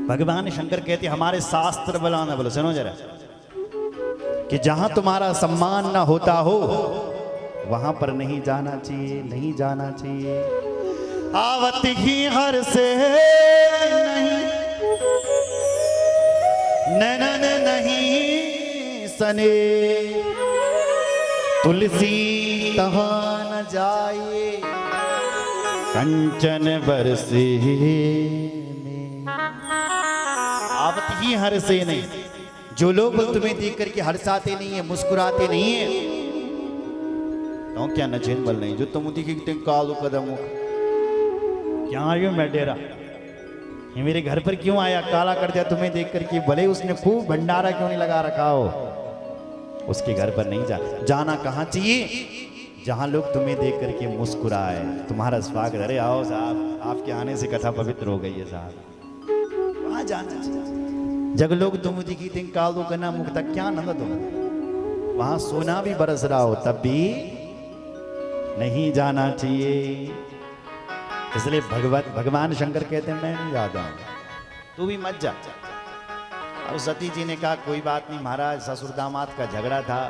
भगवान शंकर कहते हमारे शास्त्र बलाना, बोलो सुनो जरा, कि जहां तुम्हारा सम्मान ना होता हो वहां पर नहीं जाना चाहिए, नहीं जाना चाहिए। आवत ही हर से नहीं, नैनन नहीं सने, तुलसी तहां न जाए, कंचन बरसे में। आवत ही हर से नहीं, जो लोग तुम्हें देख करके हर्षाते नहीं है, मुस्कुराते नहीं है, तो क्या नचेन बल नहीं, जो तुम दिखे कालू कदम, क्या आयु मैं डेरा, ये मेरे घर पर क्यों आया, काला कर दिया तुम्हें देख करके, भले उसने खूब भंडारा क्यों नहीं लगा रखा हो, उसके घर पर नहीं जाना कहाँ चाहिए, जहां लोग तुम्हें देख करके मुस्कुराए, तुम्हारा स्वागत, अरे आओ साहब, आपके आने से कथा पवित्र हो गई है साहब, वहां जाना चाहिए। जब लोग तुम दिखी थे कालू कना मुक्ता, क्या नंद तुम, वहां सोना भी बरस रहा हो तब भी नहीं जाना चाहिए। इसलिए भगवान शंकर कहते हैं मैं नहीं जाता हूं, तू भी मत जा। और सती जी ने कहा कोई बात नहीं महाराज, ससुर दामाद का झगड़ा था,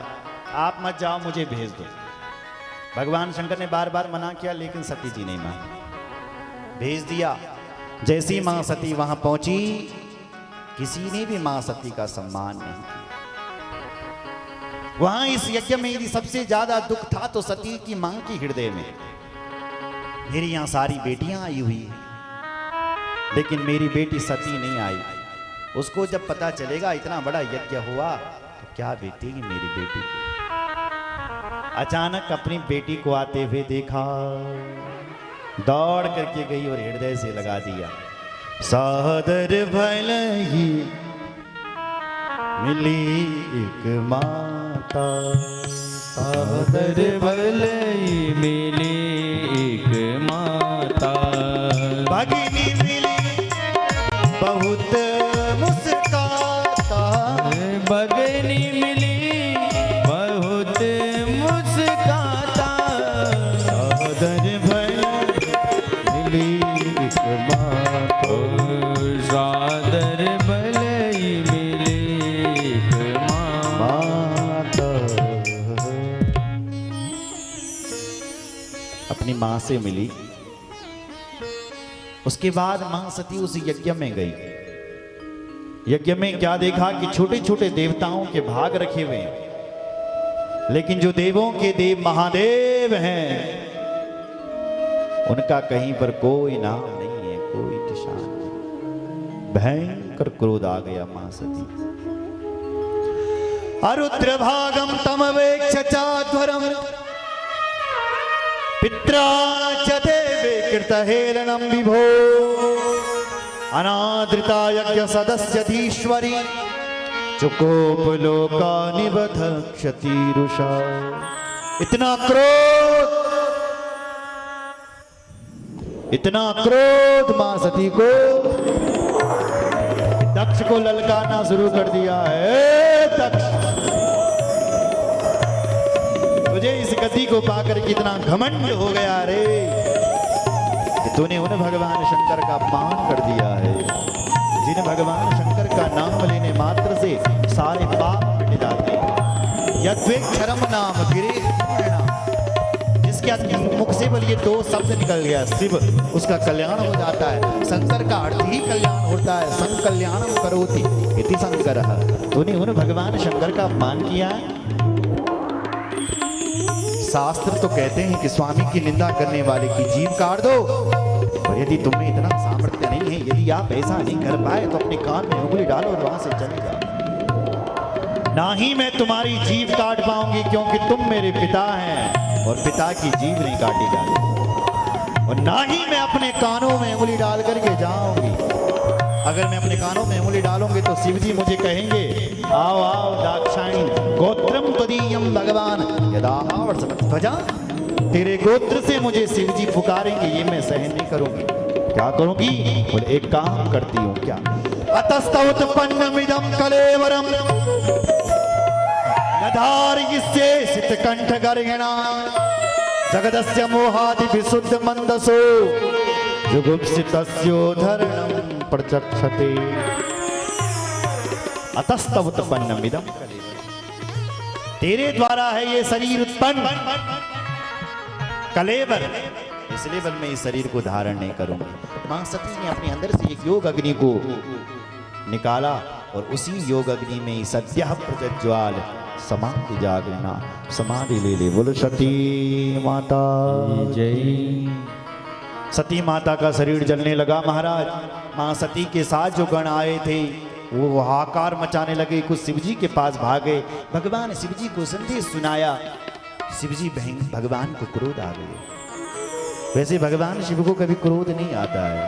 आप मत जाओ, मुझे भेज दो। भगवान शंकर ने बार बार मना किया, लेकिन सती जी नहीं मानी, भेज दिया। जैसी मां सती वहां पहुंची, किसी ने भी मां सती का सम्मान नहीं किया। वहां इस यज्ञ में यदि सबसे ज्यादा दुख था तो सती की मां की हृदय में, मेरी यहां सारी बेटियां आई हुई है, लेकिन मेरी बेटी सती नहीं आई। उसको जब पता चलेगा इतना बड़ा यज्ञ हुआ तो क्या बीतेगी मेरी बेटी की। अचानक अपनी बेटी को आते हुए देखा, दौड़ करके गई और हृदय से लगा दिया, सादर भलही मिली एक माता, सादर भलही मिली एक माता, भगिनी मिली बहुत मुस्काता, भगिनी मिली बहुत मुस्काता, सादर भलही मिली एक माता, सादर भलही मिली एक माता। अपनी मां से मिली। उसके बाद मां सती उस यज्ञ में गई। यज्ञ में क्या देखा कि छोटे छोटे देवताओं के भाग रखे हुए हैं, लेकिन जो देवों के देव महादेव हैं उनका कहीं पर कोई नाम नहीं है, कोई निशान नहीं। भयंकर क्रोध आ गया मां सती। अरुद्र भागम तमवेक्ष चाध्वरम पित्रा च देवे कृतहेलनम विभो, अनादृता यज्ञ सदस्यधीश्वरी चुकोप लोकानि वधक्षतिरुषा। इतना क्रोध मां सती को, दक्ष को ललकारना शुरू कर दिया है। दक्ष, तुझे इस गति को पाकर कितना घमंड हो गया रे, कि तूने उन भगवान शंकर का अपमान कर दिया है, जिन भगवान शंकर का नाम लेने मात्र से सारे पाप मिट जाते हैं। यद्वेक्षरम नाम गिरे, जिसके मुख से बोलिए दो शब्द निकल गया शिव, उसका कल्याण हो जाता है। शंकर का अर्थ ही कल्याण होता है, संकल्याणम करोति इति शंकरः। तूने उन भगवान शंकर का अपमान किया। शास्त्र तो कहते हैं कि स्वामी की निंदा करने वाले की जीभ काट दो, और यदि तुम्हें इतना सामर्थ्य नहीं है, यदि आप ऐसा नहीं कर पाए तो अपने कान में उंगली डालो और वहां से चले जाओ। ना ही मैं तुम्हारी जीभ काट पाऊंगी, क्योंकि तुम मेरे पिता हैं और पिता की जीभ नहीं काटी जाती, और ना ही मैं अपने कानों में उंगली डाल करके जाऊंगी। अगर मैं अपने कानों में उंगली डालूंगी तो शिव जी मुझे कहेंगे आओ आओ दाक्षायणी गोत्रम तदीयम भगवान यदा, तेरे गोत्र से मुझे शिव जी पुकारेंगे, ये मैं सहन नहीं करूंगी। क्या करूंगी? बोले एक काम करती हूँ। क्या? अतस्तोत्पन्नमिदं कलेवरम नधारयिष्ये सितकंठगर्हिणा जगदस्य मोहादि विशुद्ध मंदसो जुगुप्सितस्योद्धरणं प्रचक्षते अतस्तव उत्पन्नमिदं कलेवर। तेरे द्वारा है ये शरीर उत्पन्न कलेवर, इसलिए बल मैं इस शरीर को धारण नहीं करूंगी। मां सती ने अपने अंदर से एक योग अग्नि को निकाला और उसी योग अग्नि में ही सद्यः प्रज्ज्वाल समाधि जागरणा समाधि ले ले। बोलो सती माता जय। सती माता का शरीर जलने लगा महाराज। मां सती के साथ जो गण आए थे वो हाहाकार मचाने लगे, कुछ शिवजी के पास भागे। भगवान शिवजी को संदेश सुनाया। शिवजी भगवान को क्रोध आ गए। वैसे भगवान शिव को कभी क्रोध नहीं आता है,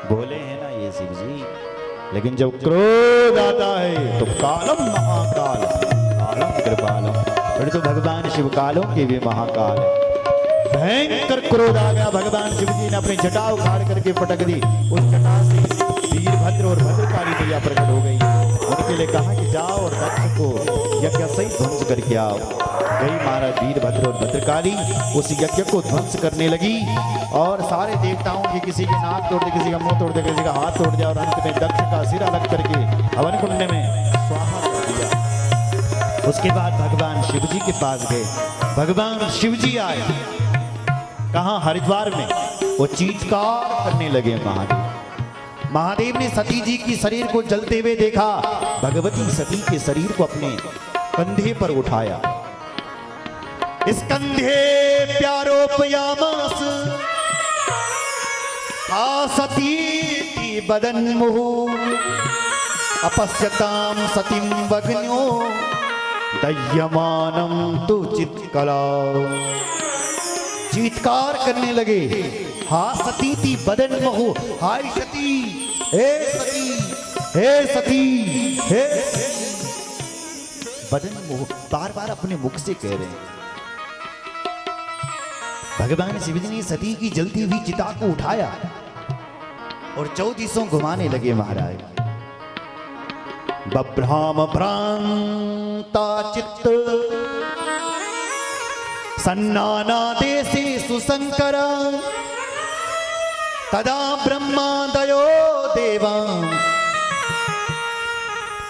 बोले हैं ना ये शिवजी, लेकिन जब क्रोध आता है तो कालम महाकाल कालम कृपालम, फिर तो भगवान शिव कालों के भी महाकाल। भयंकर क्रोध आ गया। भगवान शिवजी ने अपनी जटा उखाड़ करके पटक दी। उस जटा से वीरभद्र और भद्रकाली मैया प्रकट हो गई। उनके लिए कहा कि जाओ और दक्ष को यज्ञ सही ध्वंस करके आओ। गई महाराज वीरभद्र और भद्रकाली उस यज्ञ को ध्वंस करने लगी और सारे देवताओं के किसी के नाक तोड़ दे, किसी का मुंह तोड़ दे, किसी का हाथ तोड़ दिया और अंत में दक्ष का सिर अलग करके हवन कुंड में स्वाहा कर दिया। उसके बाद भगवान शिवजी के पास गए। भगवान शिवजी आए कहाँ? हरिद्वार में। वो चीत्कार करने लगे महादेव। महादेव ने सती जी की शरीर को जलते हुए देखा। भगवती सती के शरीर को अपने कंधे पर उठाया। इस कंधे प्यारोपयामास सती बदन मुहु अपश्यताम सतीम वग्न्यो दह्यमानम तु चित्कला। चीत्कार करने लगे। हा सती थी बदन महु, हाय सती, हे सती, हे सती, हे बदन मोह बार बार अपने मुख से कह रहे हैं। भगवान शिवजी ने सती की जलती हुई चिता को उठाया और 14 दिशों घुमाने लगे महाराज। बभ्राम भ्रांता चित्त सन्नाना देशे सुशंकरा तदा ब्रह्मादयो देवा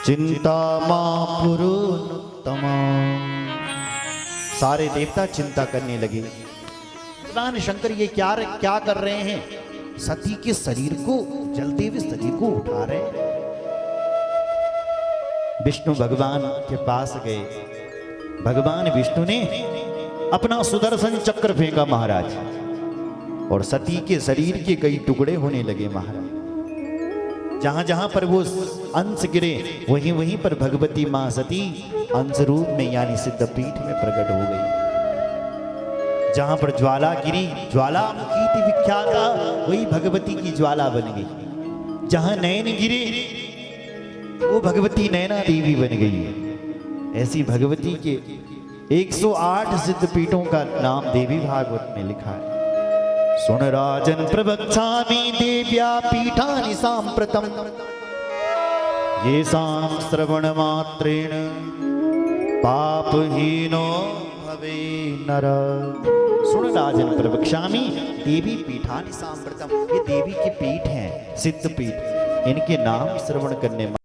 चिंता पुरुतमा। सारे देवता चिंता करने लगे। भगवान शंकर ये क्या कर रहे हैं? सती के शरीर को जलते हुए शरीर को उठा रहे हैं। विष्णु भगवान के पास गए। भगवान विष्णु ने अपना सुदर्शन चक्र फेंका महाराज और सती के शरीर के कई टुकड़े होने लगे महाराज। जहां जहां पर वो अंश गिरे वहीं वहीं पर भगवती मां सती अंश रूप में यानी सिद्धपीठ में प्रकट हो गई। जहां पर ज्वाला गिरी, ज्वालामुखी थी विख्याता, वही भगवती की ज्वाला बन गई। जहां नयन गिरे वो भगवती नैना देवी बन गई। ऐसी भगवती के 108 सिद्धपीठों का नाम देवी भागवत में लिखा है। सुन राजन प्रवक्ष्यामि देव्या पीठानि सांप्रतम ये साम श्रवण मात्रेण पापहीनो भवे नर। सुन राजन प्रवक्ष्यामि देवी पीठानि सांप्रतम, ये देवी के पीठ हैं, सिद्ध पीठ। इनके नाम श्रवण करने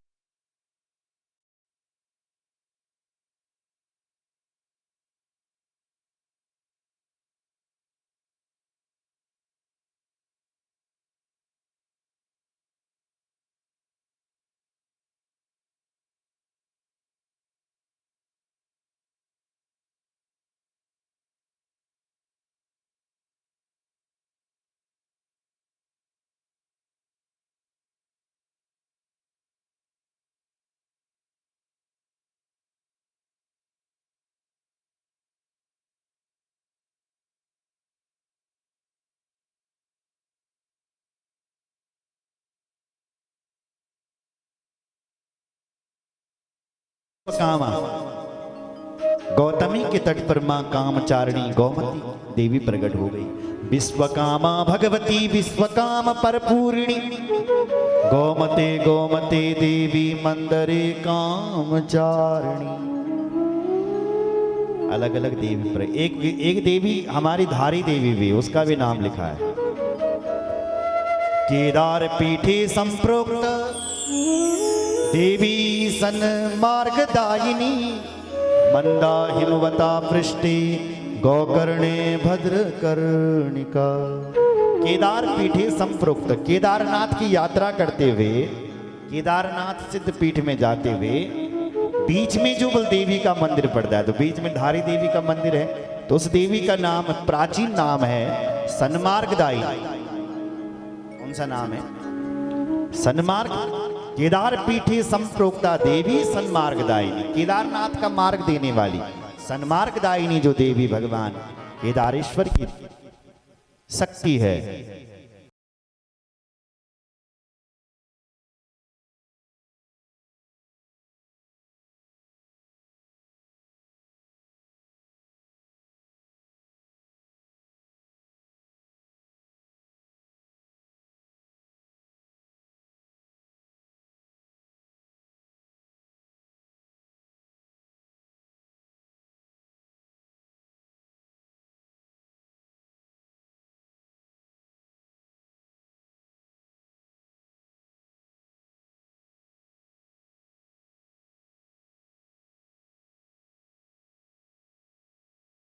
कामा गौतमी के तट पर मां कामचारिणी गौमती देवी प्रकट हो गई। विश्वकामा भगवती विश्वकाम परपूर्णी गौमते गौमते देवी मंदरे कामचारिणी। अलग अलग देवी पर एक देवी हमारी धारी देवी भी, उसका भी नाम लिखा है केदार पीठे संप्रोक्त देवी सन्मार्गदायिनी मंदा हिमवता पृष्ठे गौकर्णे भद्रकर्णिका। केदार पीठे संप्रोक्त, केदारनाथ की यात्रा करते हुए, केदारनाथ सिद्ध पीठ में जाते हुए बीच में जो बलदेवी का मंदिर पड़ता है, तो बीच में धारी देवी का मंदिर है, तो उस देवी का नाम, प्राचीन नाम है सन्मार्गदायिनी। कौन सा नाम है? सन्मार्ग। केदार पीठे संप्रोक्ता देवी सन्मार्गदायिनी, केदारनाथ का मार्ग देने वाली सन्मार्गदायिनी जो देवी भगवान केदारेश्वर की शक्ति है।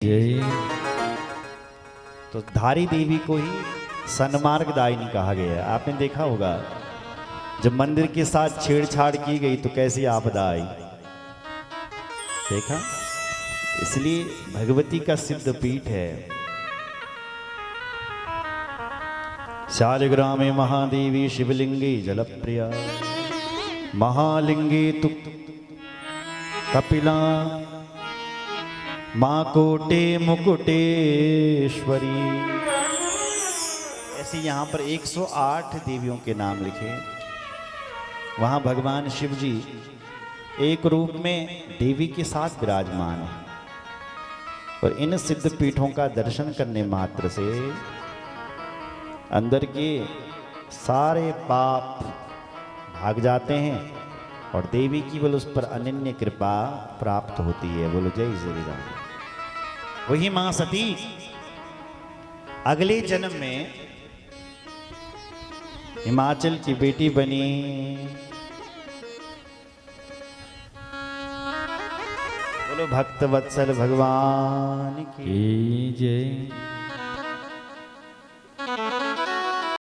जय। तो धारी देवी को ही सन्मार्गदायिनी कहा गया है। आपने देखा होगा जब मंदिर के साथ छेड़छाड़ की गई तो कैसी आपदा आई, देखा? इसलिए भगवती का सिद्ध पीठ है। शालिग्रामे महादेवी शिवलिंगे जलप्रिया, महालिंगे तु कपिला, माँ कोटे मुकुटेश्वरी। ऐसे यहाँ पर 108 देवियों के नाम लिखे। वहाँ भगवान शिव जी एक रूप में देवी के साथ विराजमान है। और इन सिद्ध पीठों का दर्शन करने मात्र से अंदर के सारे पाप भाग जाते हैं और देवी की बोल उस पर अनन्य कृपा प्राप्त होती है। बोलो जय श्री राम। वही मां सती अगले जन्म में हिमाचल की बेटी बनी। बोलो भक्त वत्सल भगवान की जय।